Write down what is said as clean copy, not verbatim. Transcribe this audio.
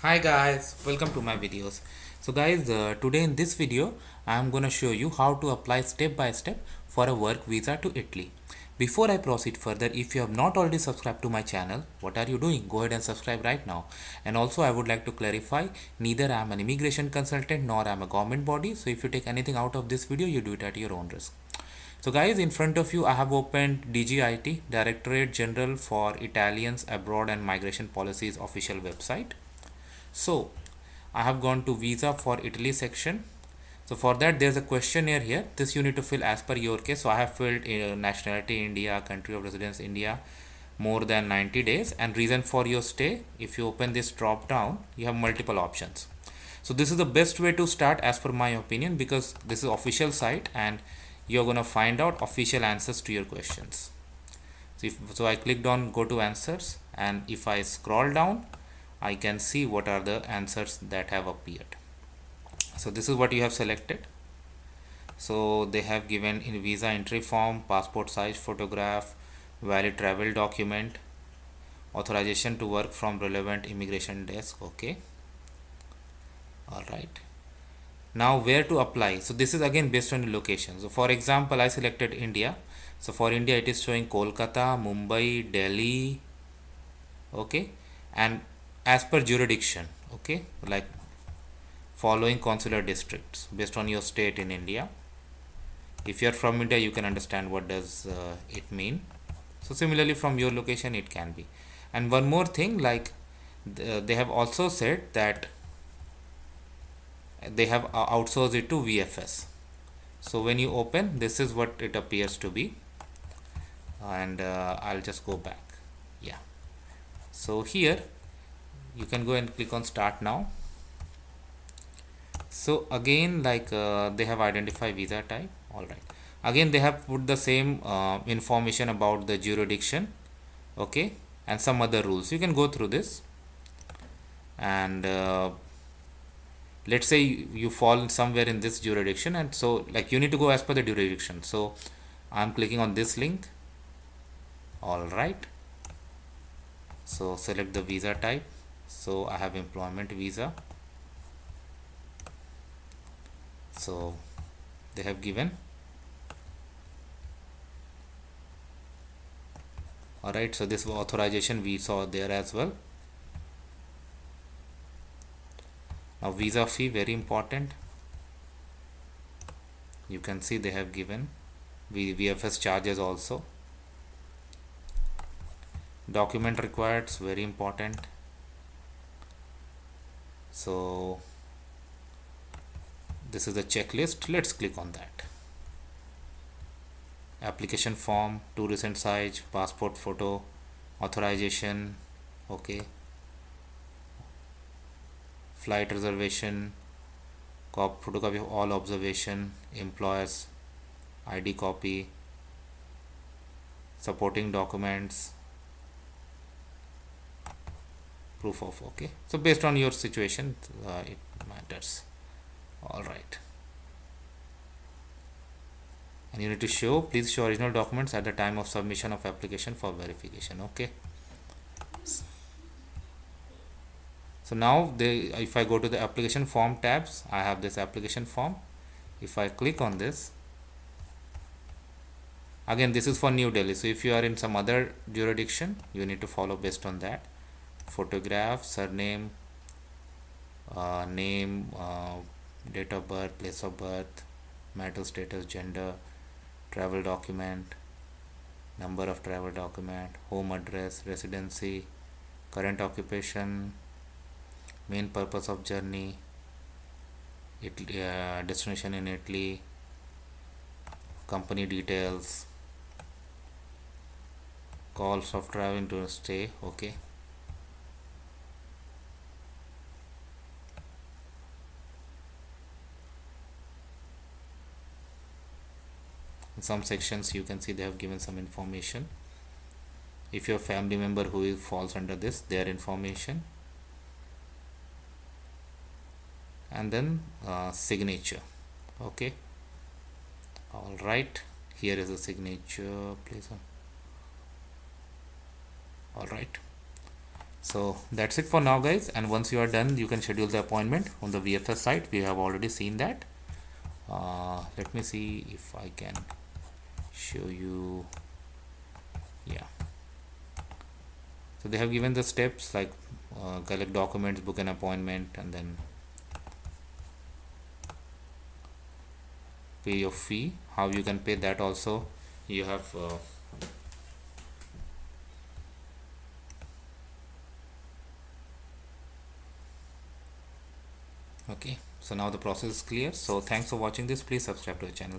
Hi guys, welcome to my videos. So guys, today in this video I am gonna show you how to apply step by step for a work visa to Italy. Before I proceed further, if you have not already subscribed to my channel, what are you doing? Go ahead and subscribe right now. And also I would like to clarify, neither I am an immigration consultant nor I am a government body. So if you take anything out of this video, you do it at your own risk. So guys, in front of you I have opened DGIT, Directorate General for Italians Abroad and Migration Policies official website. So I have gone to visa for Italy section. So for that there's a questionnaire here. This you need to fill as per your case. So I have filled nationality India, country of residence India, more than 90 days, and reason for your stay. If you open this drop down, you have multiple options. So this is the best way to start as per my opinion, because this is official site and you're gonna find out official answers to your questions. So I clicked on go to answers, and if I scroll down I can see what are the answers that have appeared. So this is what you have selected. So they have given in visa entry form, passport size photograph, valid travel document, authorization to work from relevant immigration desk. Okay, all right. Now where to apply? So this is again based on the location. So for example, I selected India. So for India it is showing Kolkata, Mumbai, Delhi. Okay, and as per jurisdiction, okay, like following consular districts based on your state in India. If you are from India, you can understand what does it mean. So similarly from your location it can be. And one more thing, like they have also said that they have outsourced it to VFS. So when you open, this is what it appears to be, and I'll just go back. Yeah, so here you can go and click on start now. So again, like they have identified visa type. All right, again they have put the same information about the jurisdiction, okay, and some other rules. You can go through this, and let's say you fall somewhere in this jurisdiction, and so like you need to go as per the jurisdiction. So I'm clicking on this link. All right, so select the visa type. So I have employment visa. So they have given. All right, so this authorization we saw there as well. Now visa fee, very important. You can see they have given VFS charges also. Document required, very important. So this is the checklist. Let's click on that. Application form, 2 recent size, passport photo, authorization, okay, flight reservation, photocopy of all observation, employers ID copy, supporting documents, proof of, okay. So based on your situation it matters. All right, and you need to show, please show original documents at the time of submission of application for verification. Okay, so now if I go to the application form tabs, I have this application form. If I click on this, again this is for New Delhi. So if you are in some other jurisdiction, you need to follow based on that. Photograph, surname, name, date of birth, place of birth, marital status, gender, travel document, number of travel document, home address, residency, current occupation, main purpose of journey, Italy, destination in Italy, company details, calls of traveling to stay, okay. In some sections you can see they have given some information. If your family member who falls under this, their information, and then signature, okay. All right, here is a signature, please. All right, So that's it for now, guys, and once you are done you can schedule the appointment on the VFS site. We have already seen that. Let me see if I can show you. Yeah, so they have given the steps like collect documents, book an appointment, and then pay your fee. How you can pay that also you have okay, so now the process is clear. So thanks for watching this. Please subscribe to the channel.